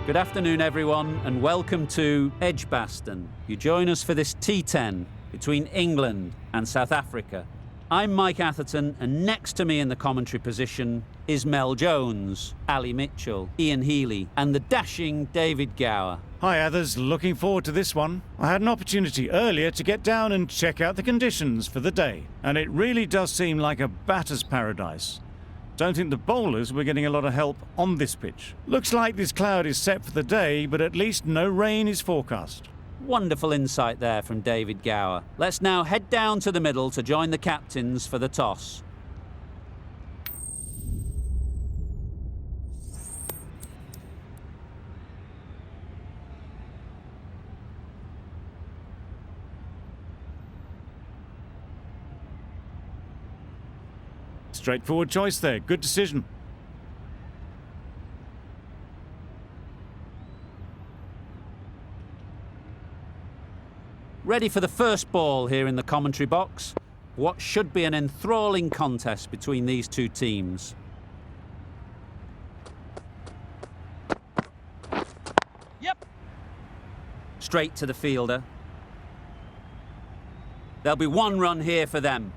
Good afternoon, everyone, and welcome to Edgbaston. You join us for this T10 between England and South Africa. I'm Mike Atherton, and next to me in the commentary position is Mel Jones, Ali Mitchell, Ian Healy, and the dashing David Gower. Hi, others. Looking forward to this one. I had an opportunity earlier to get down and check out the conditions for the day, and it really does seem like a batter's paradise. Don't think the bowlers were getting a lot of help on this pitch. Looks like this cloud is set for the day, but at least no rain is forecast. Wonderful insight there from David Gower. Let's now head down to the middle to join the captains for the toss. Straightforward choice there. Good decision. Ready for the first ball here in the commentary box. What should be an enthralling contest between these two teams. Yep. Straight to the fielder. There'll be one run here for them.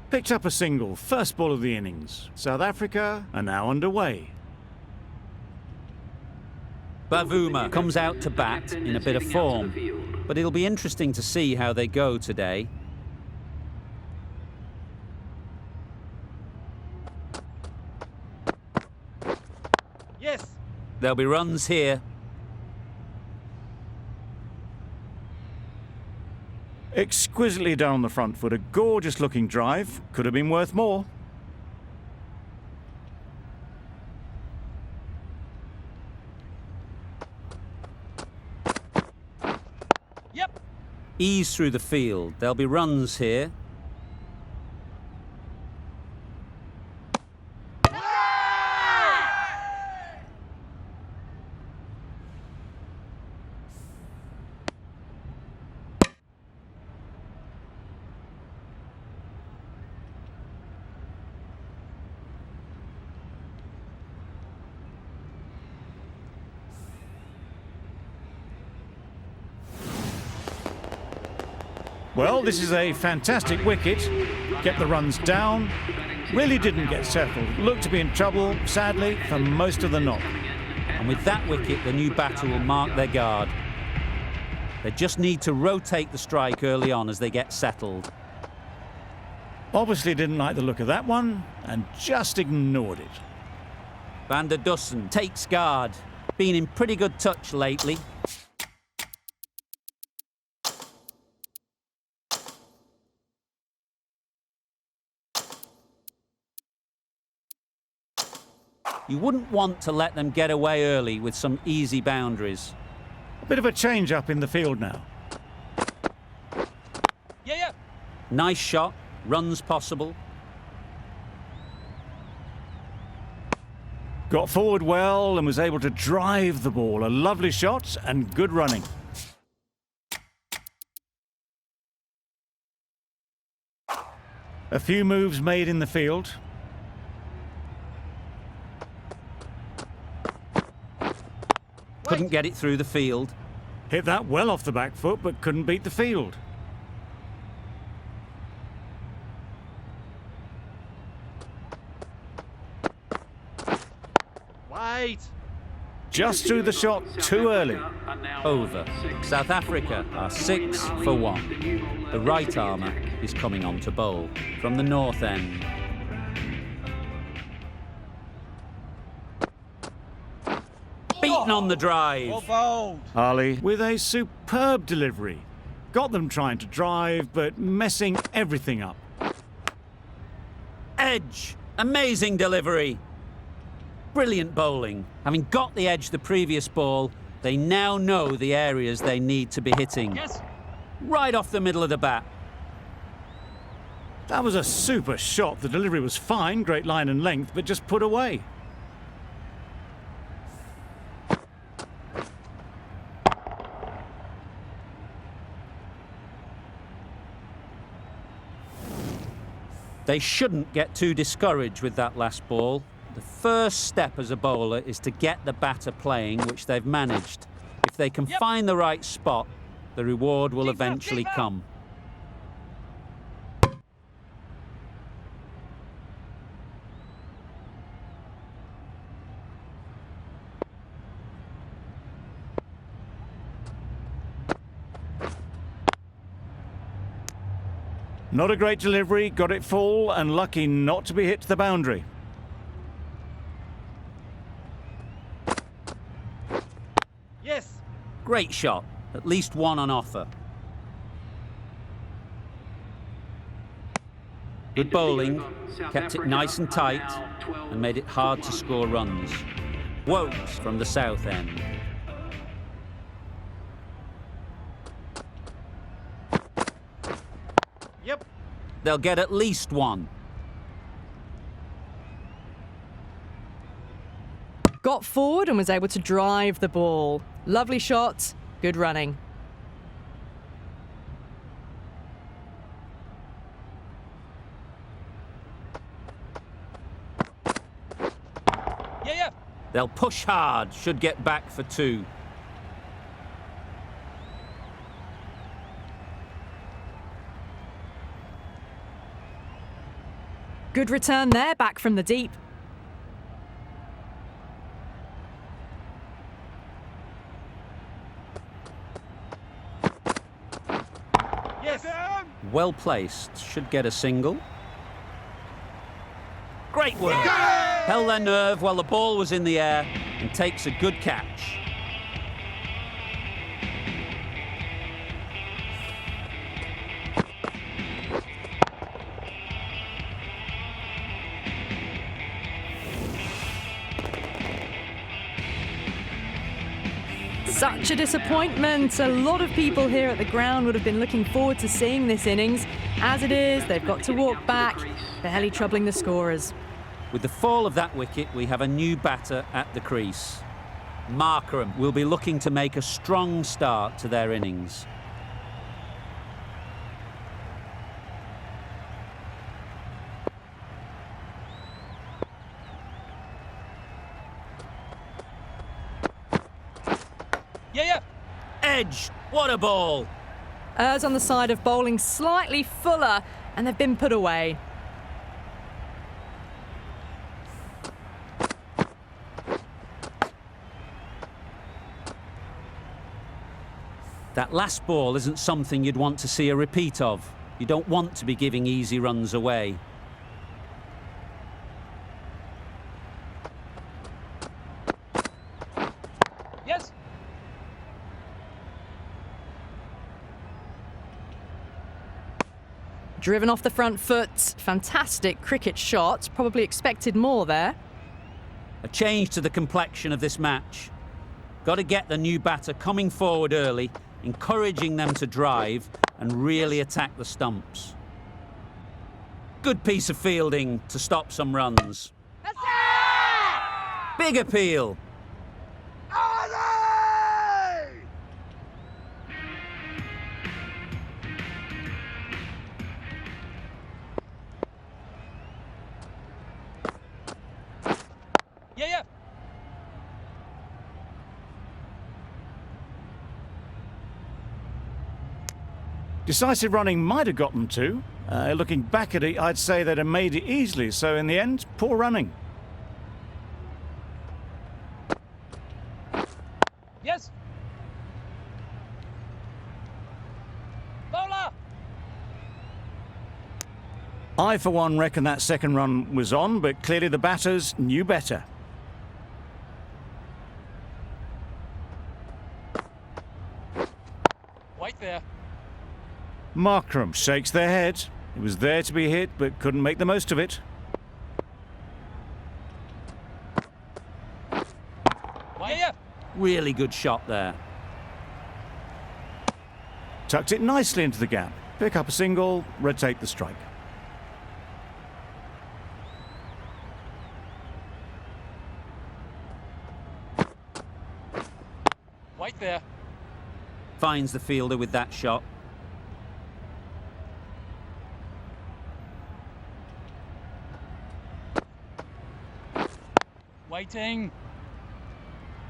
Picked up a single. First ball of the innings. South Africa are now underway. Bavuma comes out to bat in a bit of form, but it'll be interesting to see how they go today. Yes. There'll be runs here. Exquisitely done on the front foot. A gorgeous looking drive. Could have been worth more. Yep. Ease through the field. There'll be runs here. Well, this is a fantastic wicket. Get the runs down. Really didn't get settled. Looked to be in trouble, sadly, for most of the knock. And with that wicket, the new batter will mark their guard. They just need to rotate the strike early on as they get settled. Obviously didn't like the look of that one and just ignored it. Van der Dussen takes guard. Been in pretty good touch lately. You wouldn't want to let them get away early with some easy boundaries. A bit of a change up in the field now. Yeah. Nice shot, runs possible. Got forward well and was able to drive the ball. A lovely shot and good running. A few moves made in the field. Couldn't get it through the field. Hit that well off the back foot, but couldn't beat the field. Wait. Just threw the shot too early. Over. South Africa are 6 for 1. The right armour is coming on to bowl from the north end. Beaten on the drive. Well bowled. Ali with a superb delivery. Got them trying to drive, but messing everything up. Edge. Amazing delivery. Brilliant bowling. Having got the edge the previous ball, they now know the areas they need to be hitting. Yes. Right off the middle of the bat. That was a super shot. The delivery was fine, great line and length, but just put away. They shouldn't get too discouraged with that last ball. The first step as a bowler is to get the batter playing, which they've managed. If they can find the right spot, the reward will eventually come. Not a great delivery, got it full and lucky not to be hit to the boundary. Yes. Great shot. At least one on offer. Good bowling, kept it nice and tight and made it hard to score runs. Woakes from the south end. Yep. They'll get at least one. Got forward and was able to drive the ball. Lovely shot, good running. Yeah. They'll push hard, should get back for two. Good return there, back from the deep. Yes. Well placed, should get a single. Great work. Held their nerve while the ball was in the air and takes a good catch. Such a disappointment. A lot of people here at the ground would have been looking forward to seeing this innings. As it is, they've got to walk back, barely troubling the scorers. With the fall of that wicket, we have a new batter at the crease. Markram will be looking to make a strong start to their innings. Yeah. Edge, what a ball! Ers on the side of bowling slightly fuller, and they've been put away. That last ball isn't something you'd want to see a repeat of. You don't want to be giving easy runs away. Yes. Driven off the front foot. Fantastic cricket shot. Probably expected more there. A change to the complexion of this match. Got to get the new batter coming forward early, encouraging them to drive and really attack the stumps. Good piece of fielding to stop some runs. Big appeal. Yeah. Decisive running might have got them two. Looking back at it, I'd say they'd have made it easily, so in the end, poor running. Yes. Bowler. I, for one, reckon that second run was on, but clearly the batters knew better. Wait there. Markram shakes their head. It was there to be hit, but couldn't make the most of it. Yeah. Really good shot there. Tucked it nicely into the gap. Pick up a single, rotate the strike. Wait there. Finds the fielder with that shot. Waiting.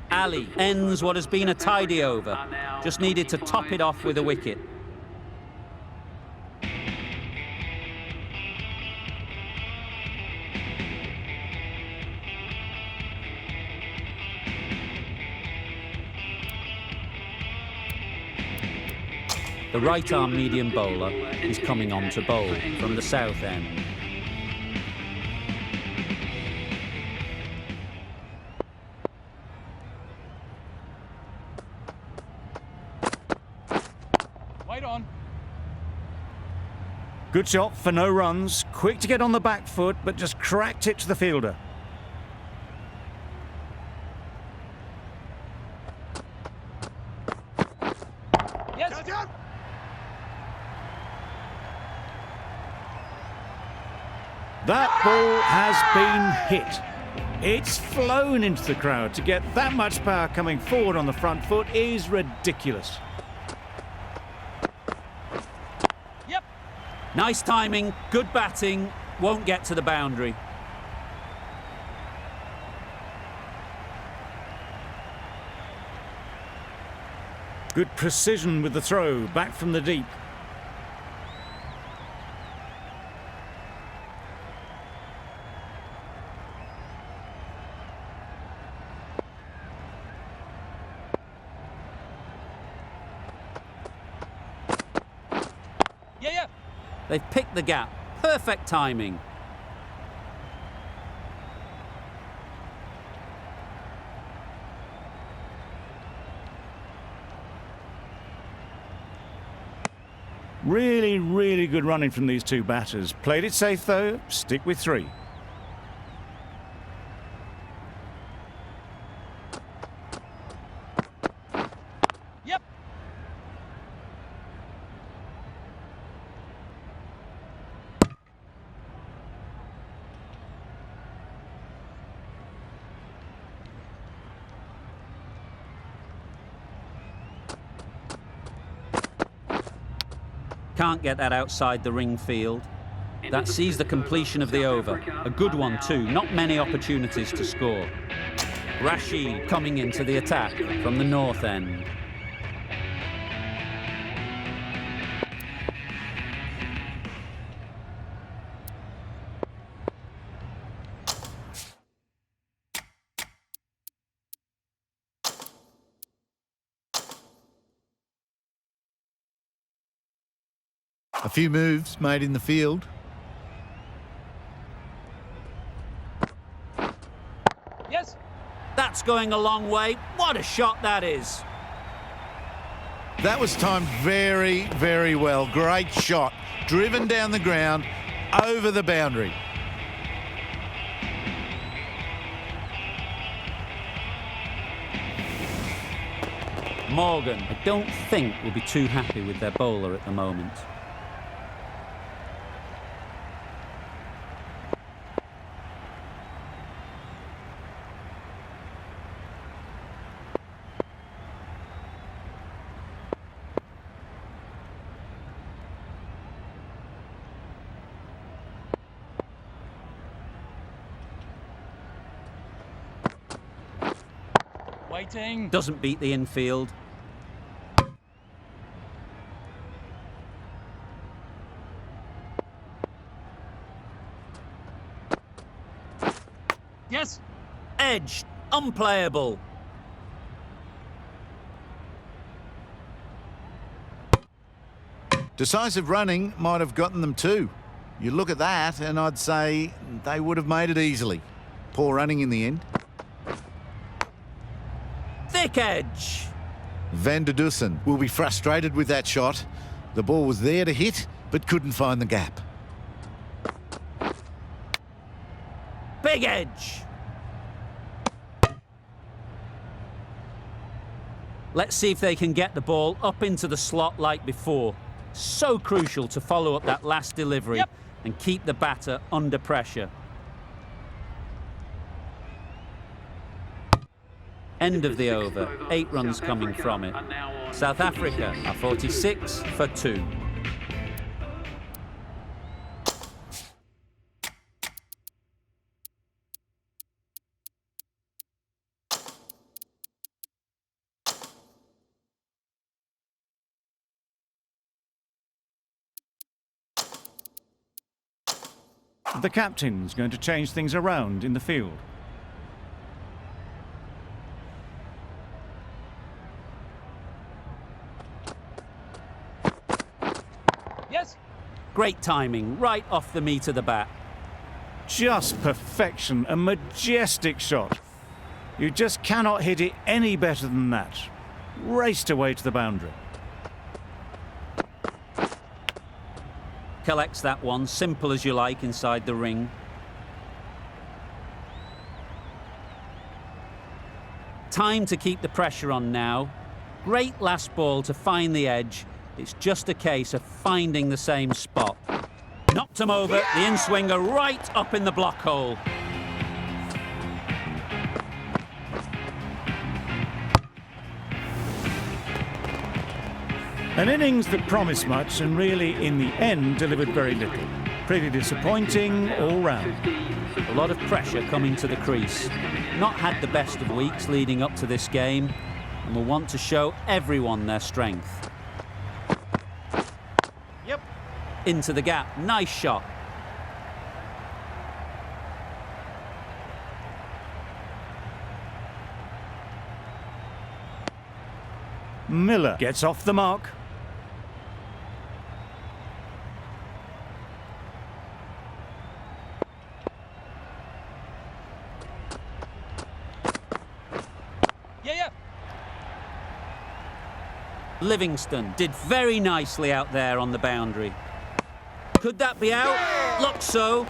Ali ends what has been a tidy over. Just needed to top it off with a wicket. The right-arm medium bowler is coming on to bowl from the south end. Wait on. Good shot for no runs. Quick to get on the back foot, but just cracked it to the fielder. Yes. That ball has been hit. It's flown into the crowd. To get that much power coming forward on the front foot is ridiculous. Yep. Nice timing, good batting, won't get to the boundary. Good precision with the throw, back from the deep. Yeah. They've picked the gap. Perfect timing. Really, really good running from these two batters. Played it safe though, stick with 3. Yep. Can't get that outside the ring field. That sees the completion of the over. A good one too, not many opportunities to score. Rashid coming into the attack from the north end. A few moves made in the field. Yes. That's going a long way. What a shot that is. That was timed very, very well. Great shot. Driven down the ground, over the boundary. Morgan, I don't think, will be too happy with their bowler at the moment. Waiting. Doesn't beat the infield. Yes. Edge, unplayable. Decisive running might have gotten them too. You look at that and I'd say they would have made it easily. Poor running in the end. Thick edge. Van der Dussen will be frustrated with that shot. The ball was there to hit, but couldn't find the gap. Big edge. Let's see if they can get the ball up into the slot like before. So crucial to follow up that last delivery. Yep. And keep the batter under pressure. End of the over. 8 runs coming from it. South Africa are 46 for 2. The captain's going to change things around in the field. Yes. Great timing, right off the meat of the bat. Just perfection, a majestic shot. You just cannot hit it any better than that. Raced away to the boundary. Collects that one, simple as you like, inside the ring. Time to keep the pressure on now. Great last ball to find the edge. It's just a case of finding the same spot. Knocked him over, the in-swinger right up in the block hole. An innings that promised much and really, in the end, delivered very little. Pretty disappointing all round. A lot of pressure coming to the crease. Not had the best of weeks leading up to this game and will want to show everyone their strength. Yep. Into the gap, nice shot. Miller gets off the mark. Yeah. Livingston did very nicely out there on the boundary. Could that be out? Looks so.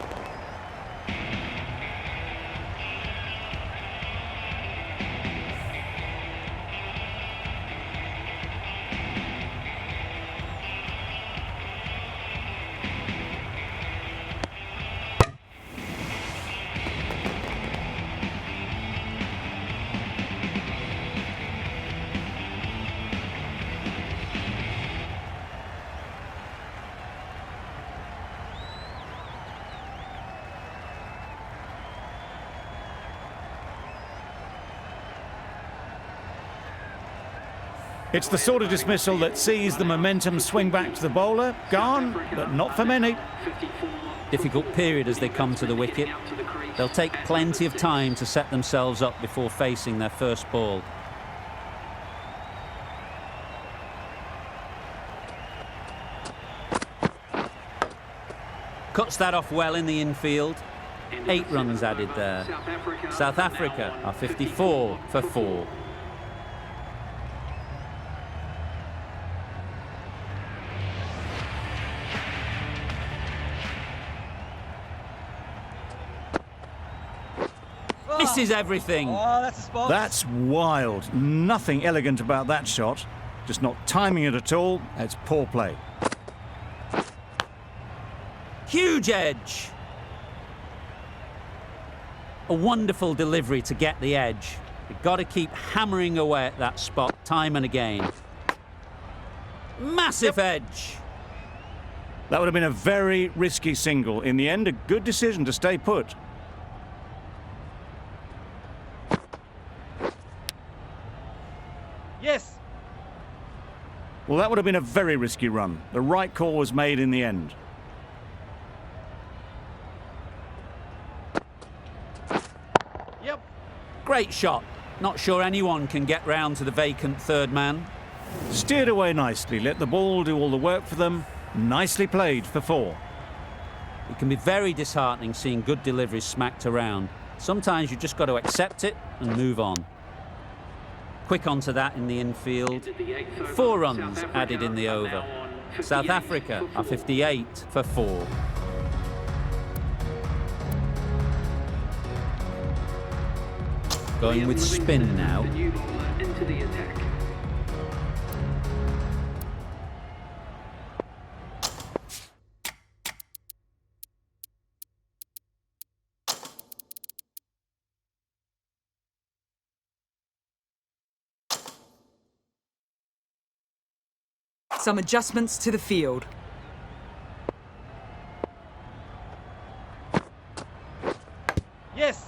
It's the sort of dismissal that sees the momentum swing back to the bowler. Gone, but not for many. Difficult period as they come to the wicket. They'll take plenty of time to set themselves up before facing their first ball. Cuts that off well in the infield. 8 runs added there. South Africa are 54 for 4. Misses everything. Oh, that's a spot. That's wild. Nothing elegant about that shot. Just not timing it at all. It's poor play. Huge edge. A wonderful delivery to get the edge. You've got to keep hammering away at that spot time and again. Massive edge. That would have been a very risky single. In the end, a good decision to stay put. Yes. Well, that would have been a very risky run. The right call was made in the end. Yep. Great shot. Not sure anyone can get round to the vacant third man. Steered away nicely, let the ball do all the work for them. Nicely played for 4. It can be very disheartening seeing good deliveries smacked around. Sometimes you've just got to accept it and move on. Quick onto that in the infield. 4 runs added in the over. South Africa are 58 for 4. Going with spin now. Some adjustments to the field. Yes.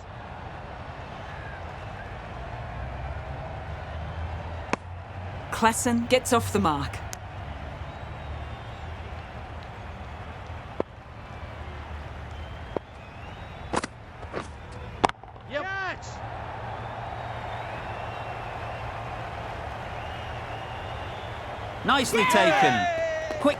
Klassen gets off the mark. Catch! Nicely taken. Quick.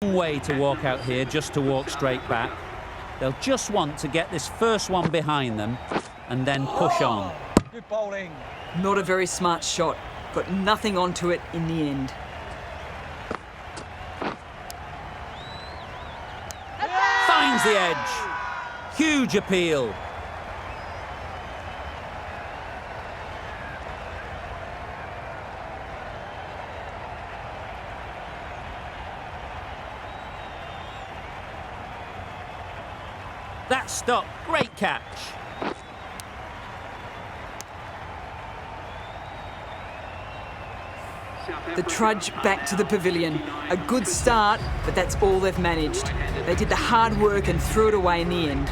Way to walk out here just to walk straight back. They'll just want to get this first one behind them and then push on. Good bowling. Not a very smart shot. Got nothing onto it in the end. Finds the edge. Huge appeal. That stop, great catch. The trudge back to the pavilion. A good start, but that's all they've managed. They did the hard work and threw it away in the end.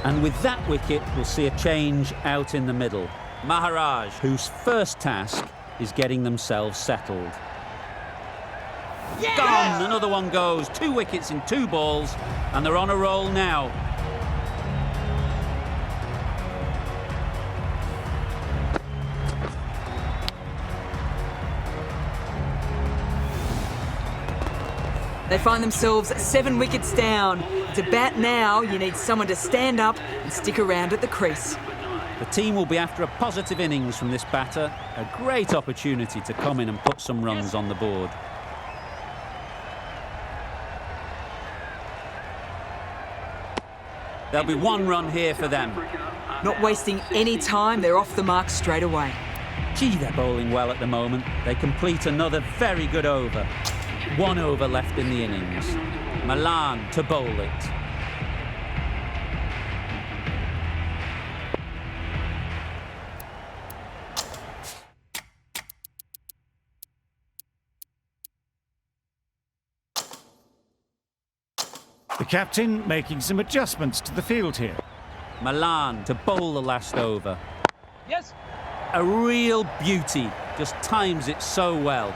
And with that wicket, we'll see a change out in the middle. Maharaj, whose first task is getting themselves settled. Yes! Gone, another one goes. 2 wickets in 2 balls, and they're on a roll now. They find themselves 7 wickets down. To bat now, you need someone to stand up and stick around at the crease. The team will be after a positive innings from this batter. A great opportunity to come in and put some runs on the board. There'll be 1 run here for them. Not wasting any time, they're off the mark straight away. Gee, they're bowling well at the moment. They complete another very good over. 1 over left in the innings. Milan to bowl it. The captain making some adjustments to the field here. Milan to bowl the last over. Yes! A real beauty. Just times it so well.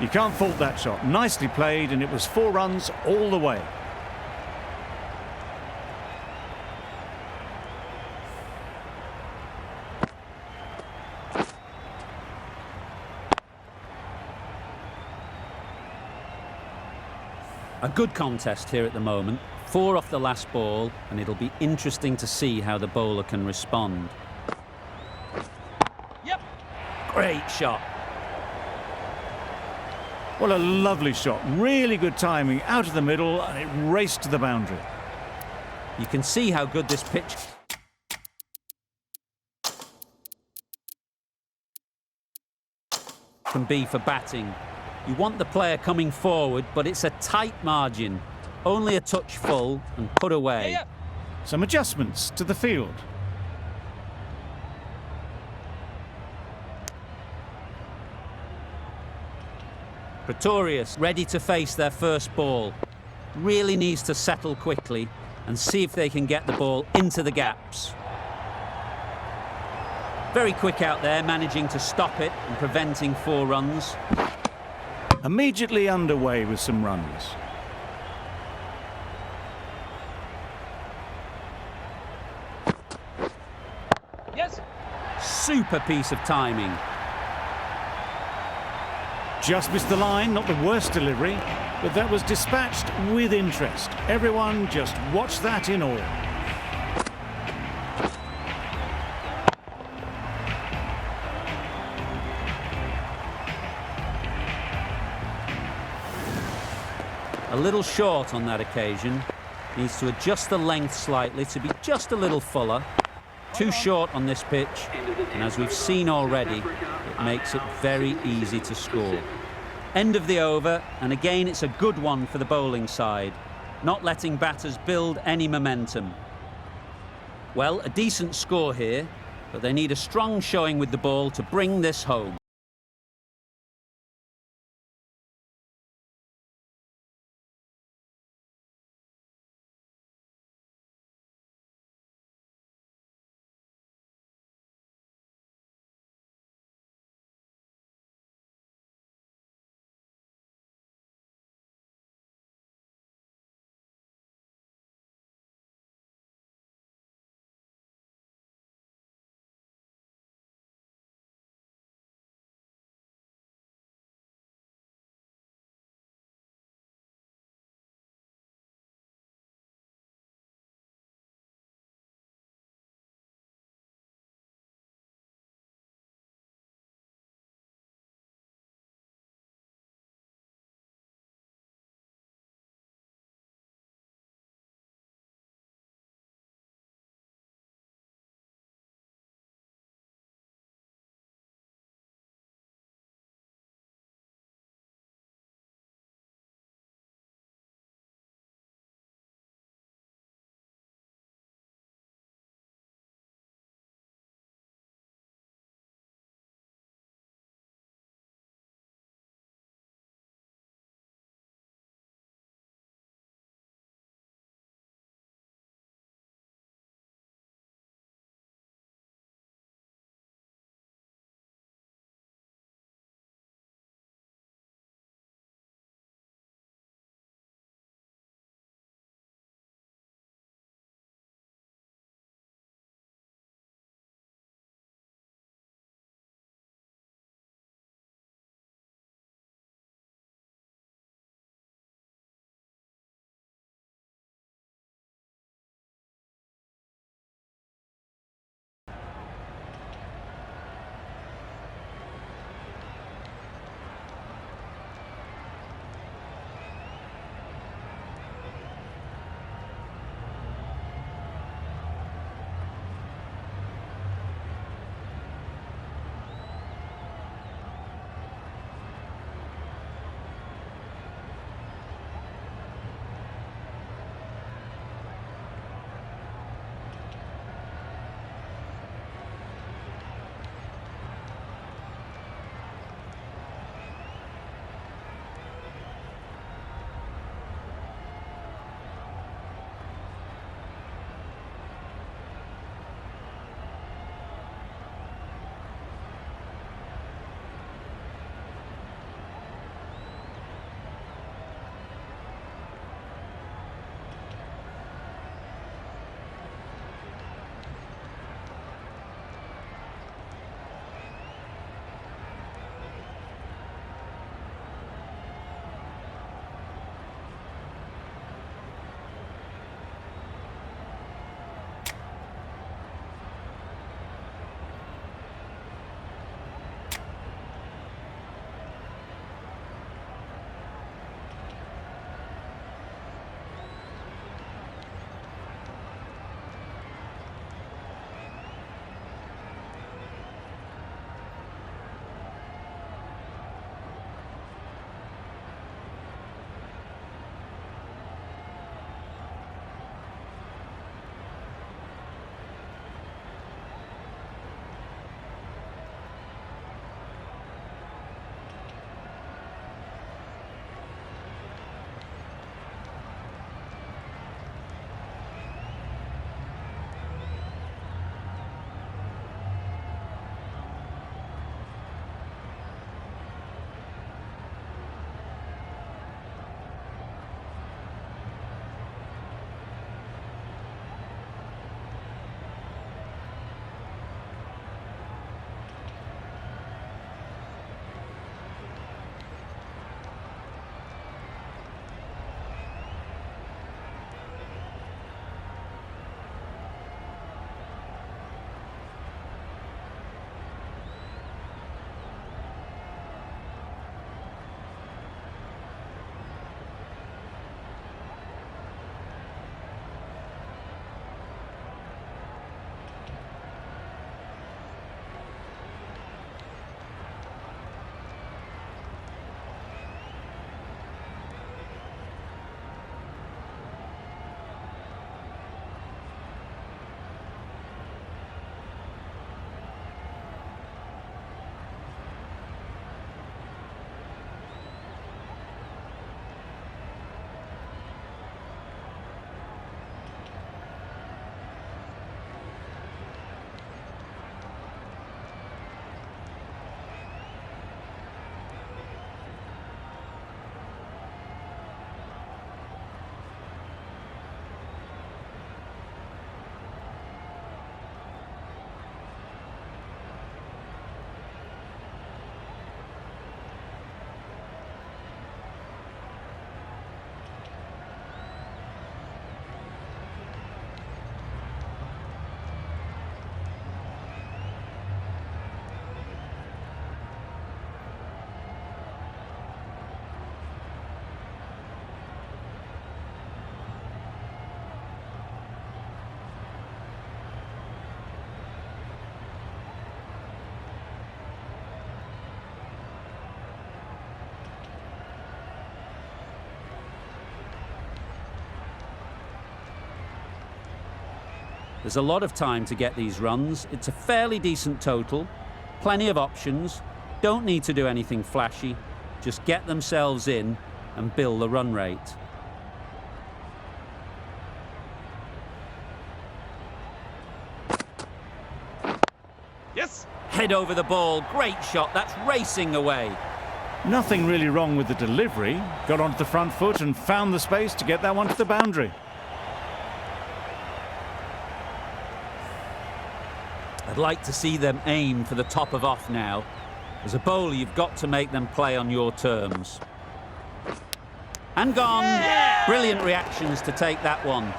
You can't fault that shot. Nicely played, and it was 4 runs all the way. A good contest here at the moment. 4 off the last ball, and it'll be interesting to see how the bowler can respond. Yep! Great shot. Well, a lovely shot. Really good timing out of the middle, and it raced to the boundary. You can see how good this pitch can be for batting. You want the player coming forward, but it's a tight margin. Only a touch full and put away. Yeah. Some adjustments to the field. Pretorius ready to face their first ball. Really needs to settle quickly and see if they can get the ball into the gaps. Very quick out there, managing to stop it and preventing 4 runs. Immediately underway with some runs. Yes! Super piece of timing. Just missed the line, not the worst delivery, but that was dispatched with interest. Everyone just watched that in awe. A little short on that occasion. Needs to adjust the length slightly to be just a little fuller. Too short on this pitch, and as we've seen already, it makes it very easy to score. End of the over, and again it's a good one for the bowling side, not letting batters build any momentum. Well, a decent score here, but they need a strong showing with the ball to bring this home. There's a lot of time to get these runs. It's a fairly decent total, plenty of options, don't need to do anything flashy, just get themselves in and build the run rate. Yes. Head over the ball, great shot, that's racing away. Nothing really wrong with the delivery. Got onto the front foot and found the space to get that one to the boundary. I'd like to see them aim for the top of off now. As a bowler, you've got to make them play on your terms. And gone. Yeah! Brilliant reactions to take that one.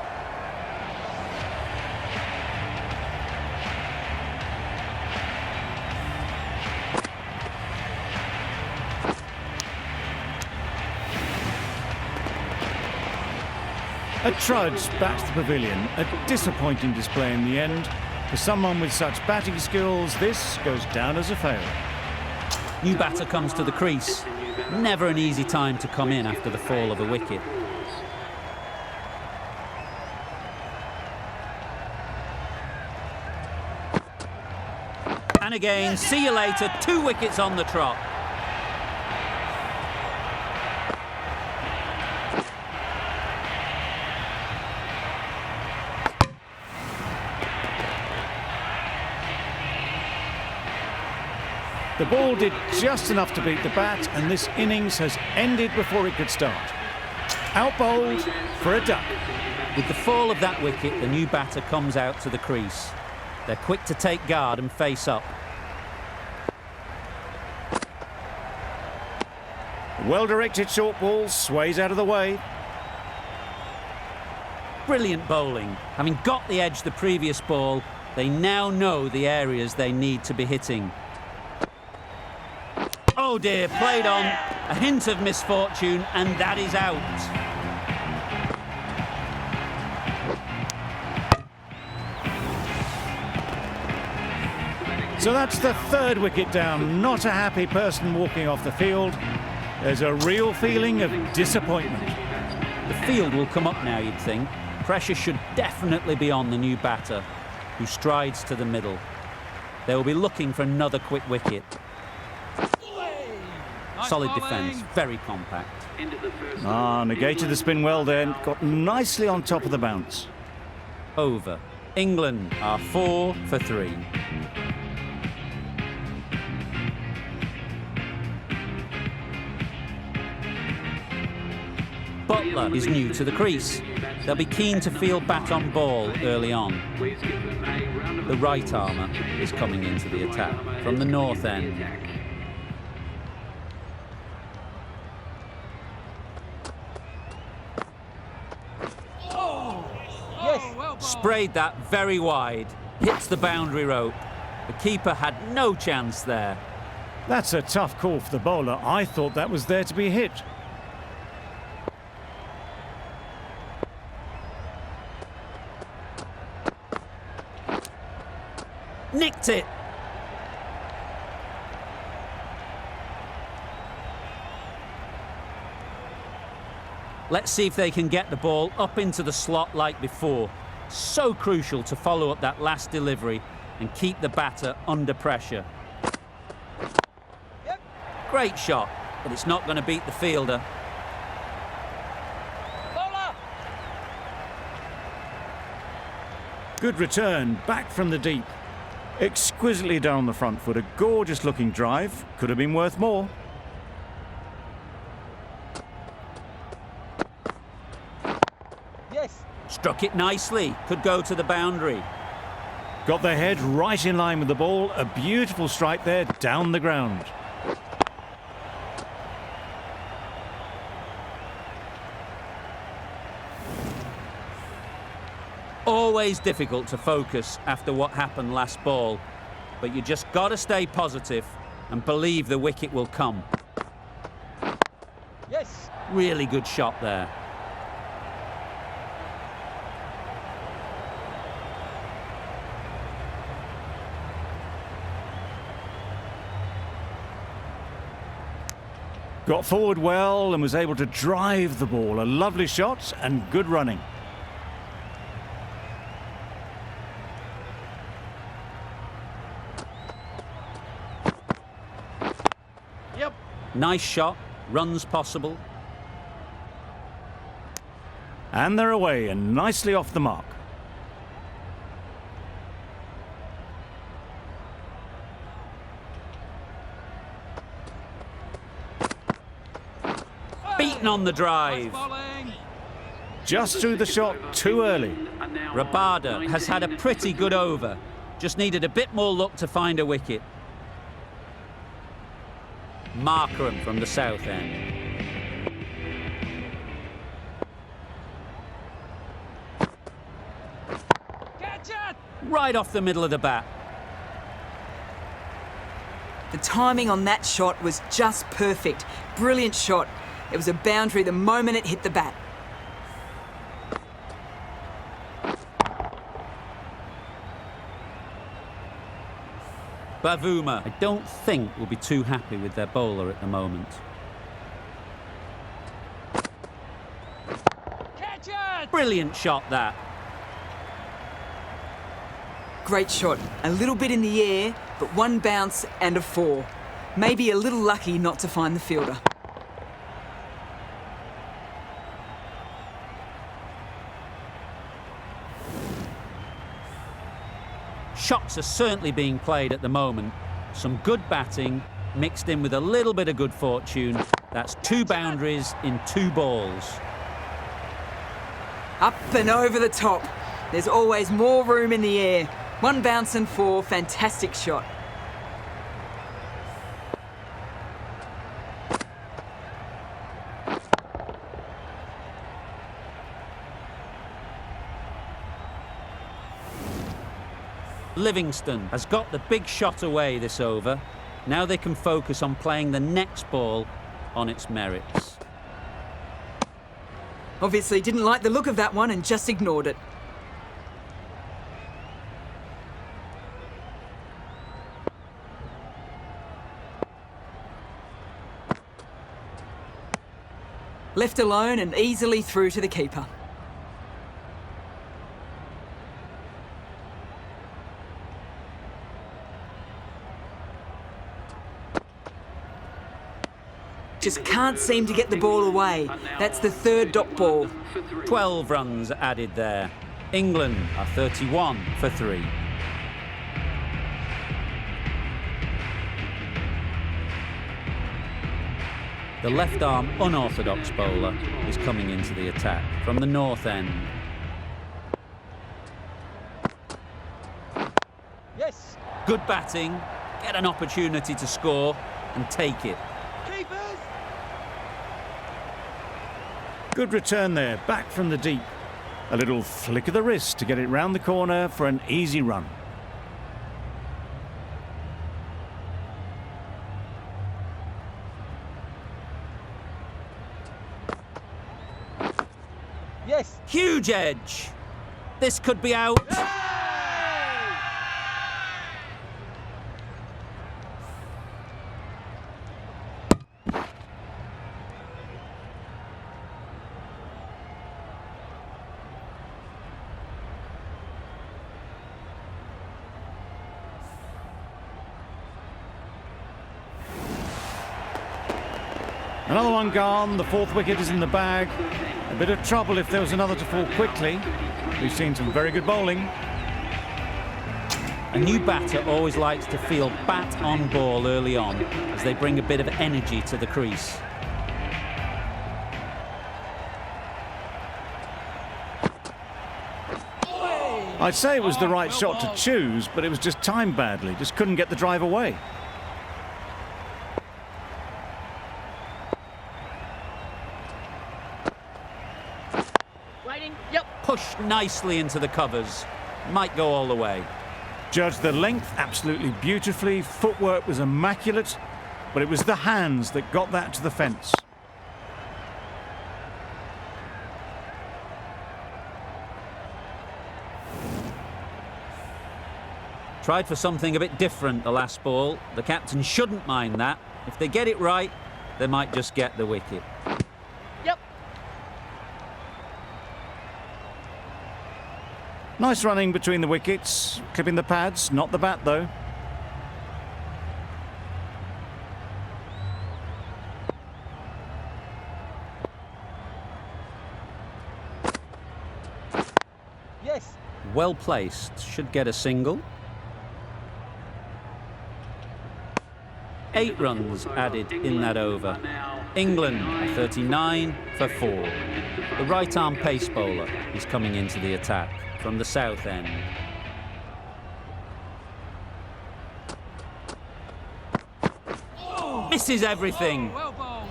A trudge back to the pavilion. A disappointing display in the end. For someone with such batting skills, this goes down as a fail. New batter comes to the crease. Never an easy time to come in after the fall of a wicket. And again, see you later, 2 wickets on the trot. The ball did just enough to beat the bat, and this innings has ended before it could start. Out bowled for a duck. With the fall of that wicket, the new batter comes out to the crease. They're quick to take guard and face up. Well-directed short ball sways out of the way. Brilliant bowling. Having got the edge the previous ball, they now know the areas they need to be hitting. Oh dear, played on, a hint of misfortune, and that is out. So that's the 3rd wicket down. Not a happy person walking off the field. There's a real feeling of disappointment. The field will come up now, you'd think. Pressure should definitely be on the new batter, who strides to the middle. They will be looking for another quick wicket. Solid defence, very compact. Negated the spin well then. Got nicely on top of the bounce. Over. England are 4 for 3. Butler is new to the crease. They'll be keen to field bat on ball early on. The right armour is coming into the attack from the north end. Sprayed that very wide, hits the boundary rope. The keeper had no chance there. That's a tough call for the bowler. I thought that was there to be hit. Nicked it. Let's see if they can get the ball up into the slot like before. So crucial to follow up that last delivery and keep the batter under pressure. Yep. Great shot, but it's not going to beat the fielder. Bowler. Good return, back from the deep. Exquisitely done on the front foot. A gorgeous looking drive. Could have been worth more. Yes. Struck it nicely, could go to the boundary. Got their head right in line with the ball. A beautiful strike there, down the ground. Always difficult to focus after what happened last ball, but you just got to stay positive and believe the wicket will come. Yes. Really good shot there. Got forward well and was able to drive the ball. A lovely shot and good running. Nice shot, runs possible. And they're away and nicely off the mark. Beaten on the drive. Bowling. Just threw the shot too early. Rabada has had a pretty good over. Just needed a bit more luck to find a wicket. Markram from the south end. Catch it. Right off the middle of the bat. The timing on that shot was just perfect. Brilliant shot. It was a boundary the moment it hit the bat. Bavuma, I don't think will be too happy with their bowler at the moment. Catch it. Brilliant shot that. Great shot. A little bit in the air, but one bounce and a 4. Maybe a little lucky not to find the fielder. Shots are certainly being played at the moment. Some good batting mixed in with a little bit of good fortune. That's 2 boundaries in 2 balls. Up and over the top. There's always more room in the air. 1 bounce and 4. Fantastic shot. Livingston has got the big shot away this over. Now they can focus on playing the next ball on its merits. Obviously didn't like the look of that one and just ignored it. Left alone and easily through to the keeper. Just can't seem to get the ball away. That's the 3rd dot ball. 12 runs added there. England are 31 for 3. The left-arm unorthodox bowler is coming into the attack from the north end. Yes. Good batting, get an opportunity to score and take it. Keepers. Good return there, back from the deep. A little flick of the wrist to get it round the corner for an easy run. Yes. Huge edge. This could be out. Another one gone, the 4th wicket is in the bag. A bit of trouble if there was another to fall quickly. We've seen some very good bowling. A new batter always likes to feel bat on ball early on as they bring a bit of energy to the crease. I'd say it was the right shot to choose, but it was just timed badly. Just couldn't get the drive away. Pushed nicely into the covers. Might go all the way. Judged the length absolutely beautifully. Footwork was immaculate, but it was the hands that got that to the fence. Tried for something a bit different the last ball. The captain shouldn't mind that. If they get it right, they might just get the wicket. Yep. Nice running between the wickets, clipping the pads, not the bat though. Yes. Well placed, should get a single. 8 runs added in that over. England are 39 for 4. The right arm pace bowler is coming into the attack from the south end. Misses everything. Well bowled.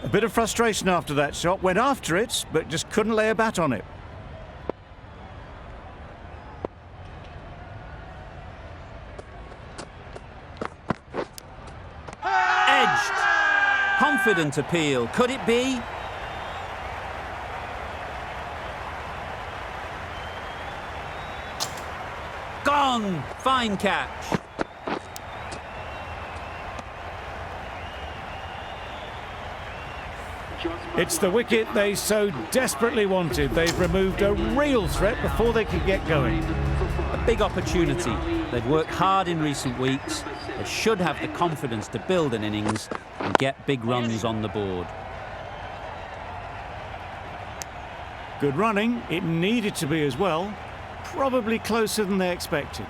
A bit of frustration after that shot. Went after it, but just couldn't lay a bat on it. Edged. Confident appeal. Could it be? Gone. Fine catch. It's the wicket they so desperately wanted. They've removed a real threat before they could get going. A big opportunity. They've worked hard in recent weeks. They should have the confidence to build an innings and get big runs on the board. Good running. It needed to be as well. Probably closer than they expected.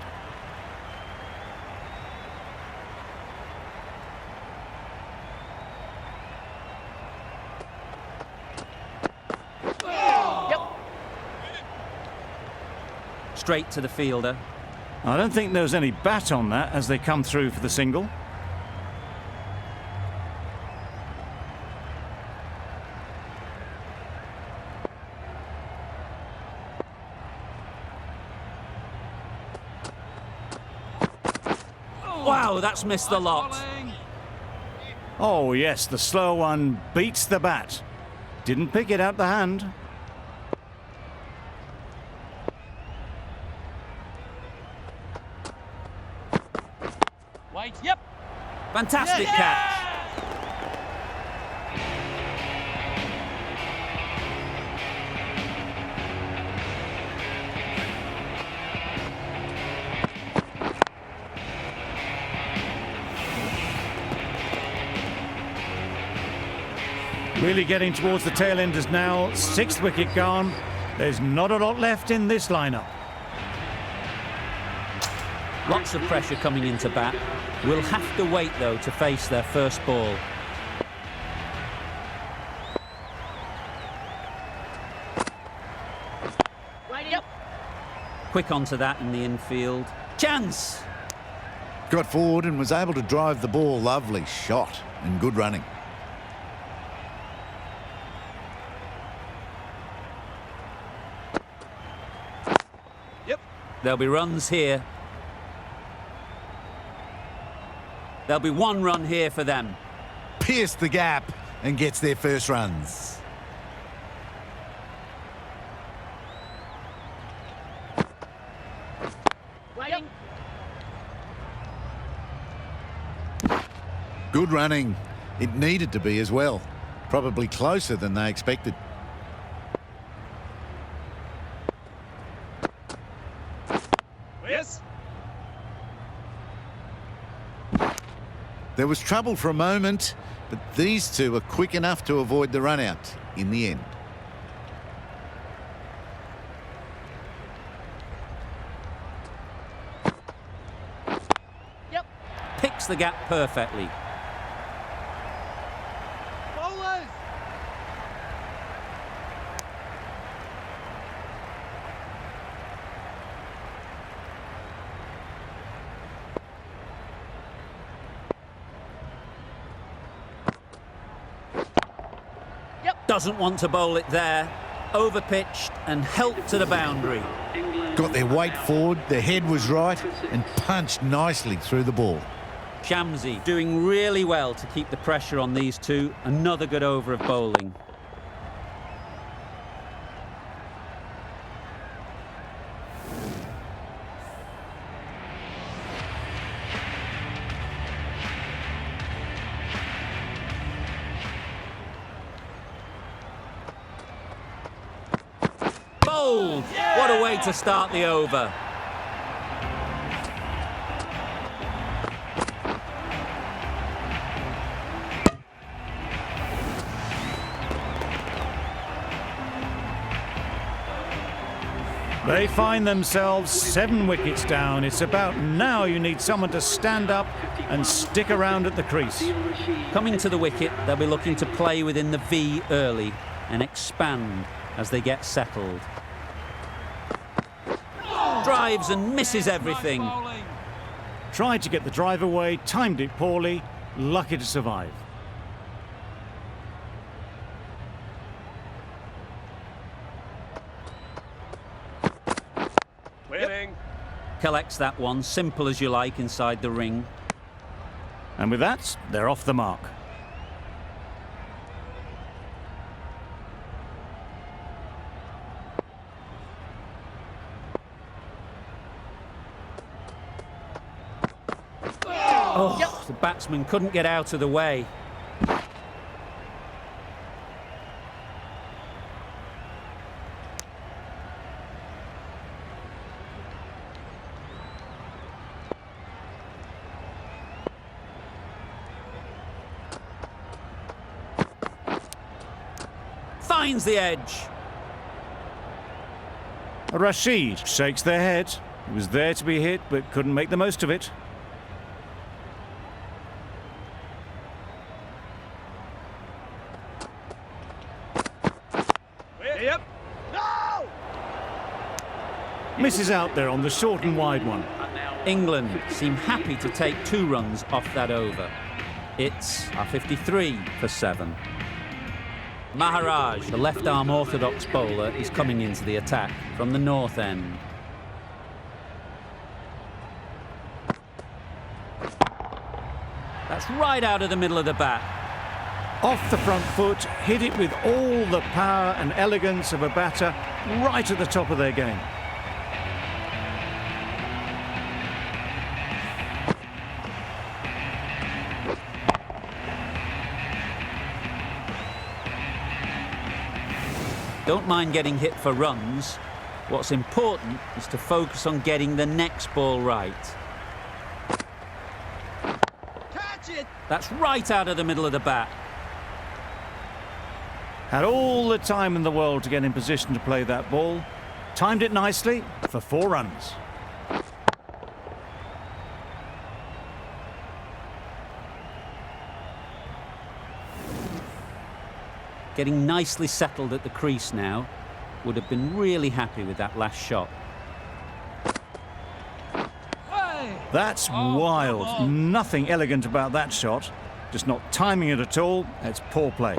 Straight to the fielder. I don't think there was any bat on that as they come through for the single. Wow, that's missed the lot. Bowling. Oh yes, the slow one beats the bat. Didn't pick it out the hand. Wait. Yep. Fantastic catch. Really getting towards the tail enders now. 6th wicket gone. There's not a lot left in this lineup. Lots of pressure coming into bat. Will have to wait, though, to face their first ball. Yep. Quick onto that in the infield. Chance! Got forward and was able to drive the ball. Lovely shot and good running. Yep. There'll be runs here. There'll be 1 run here for them. Pierced the gap and gets their first runs. Waiting. Good running. It needed to be as well. Probably closer than they expected. Yes. There was trouble for a moment, but these two are quick enough to avoid the run-out in the end. Yep. Picks the gap perfectly. Bowlers. Doesn't want to bowl it there. Overpitched and helped to the boundary. Got their weight forward, their head was right, and punched nicely through the ball. Shamsi doing really well to keep the pressure on these two. Another good over of bowling. Bowled! What a way to start the over. They find themselves 7 wickets down. It's about now you need someone to stand up and stick around at the crease. Coming to the wicket, they'll be looking to play within the V early and expand as they get settled. Drives and misses everything. Bowling. Tried to get the drive away, timed it poorly, lucky to survive. Winning. Collects that one, simple as you like, inside the ring. And with that, they're off the mark. Oh, the batsman couldn't get out of the way. Finds the edge. Rashid shakes their head. He was there to be hit, but couldn't make the most of it. Yep. No! Misses out there on the short and wide one. England seem happy to take 2 runs off that over. It's a 53 for 7. Maharaj, the left-arm orthodox bowler, is coming into the attack from the north end. That's right out of the middle of the bat. Off the front foot, hit it with all the power and elegance of a batter right at the top of their game. Don't mind getting hit for runs. What's important is to focus on getting the next ball right. Catch it! That's right out of the middle of the bat. Had all the time in the world to get in position to play that ball. Timed it nicely for 4 runs. Getting nicely settled at the crease now. Would have been really happy with that last shot. Hey! That's Oh, wild. come on. Nothing elegant about that shot. Just not timing it at all. It's poor play.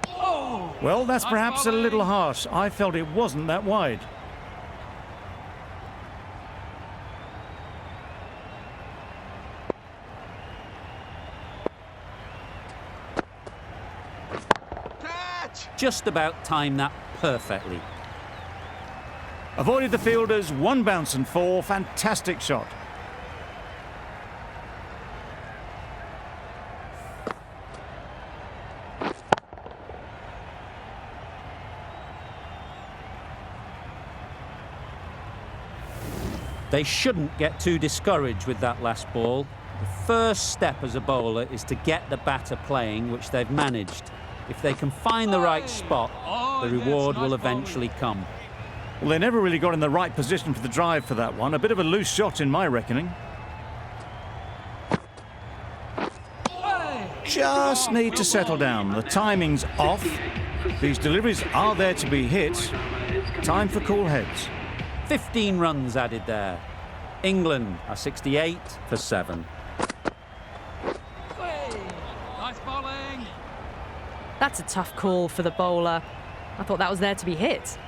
Oh! Well, that's Nice perhaps a bowling. little harsh. I felt it wasn't that wide. Catch! Just about timed that perfectly. Avoided the fielders, 1 bounce and 4. Fantastic shot. They shouldn't get too discouraged with that last ball. The first step as a bowler is to get the batter playing, which they've managed. If they can find the right spot, the yes, reward nice will bowling. eventually come. Well, they never really got in the right position for the drive for that one. A bit of a loose shot in my reckoning. Hey! Just need to settle down. The timing's off. These deliveries are there to be hit. Time for cool heads. 15 runs added there. England are 68 for 7. Hey! Nice bowling! That's a tough call for the bowler. I thought that was there to be hit.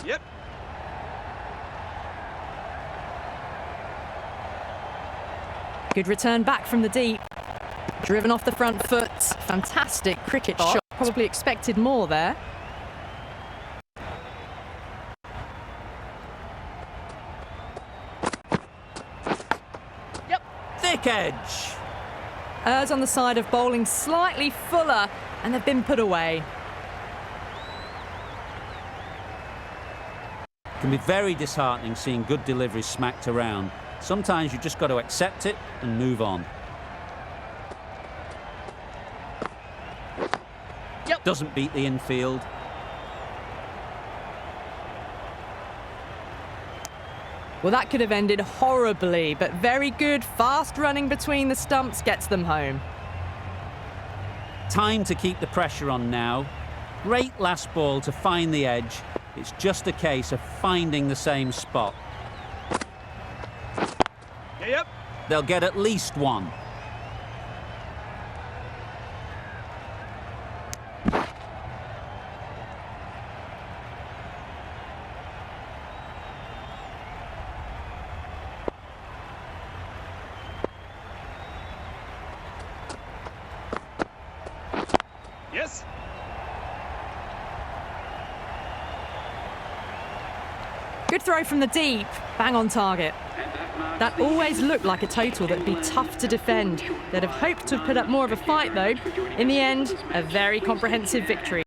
Yep. Good return back from the deep. Driven off the front foot. Fantastic cricket shot. Probably expected more there. Thick edge. Errs on the side of bowling slightly fuller, and they've been put away. can be very disheartening seeing good deliveries smacked around. Sometimes you just got to accept it and move on. Yep. Doesn't beat the infield. Well, that could have ended horribly, but very good, fast running between the stumps gets them home. Time to keep the pressure on now. Great last ball to find the edge. It's just a case of finding the same spot. Yep. They'll get at least one. Yes. Good throw from the deep, bang on target. That always looked like a total that'd be tough to defend. They'd have hoped to have put up more of a fight though. In the end, a very comprehensive victory.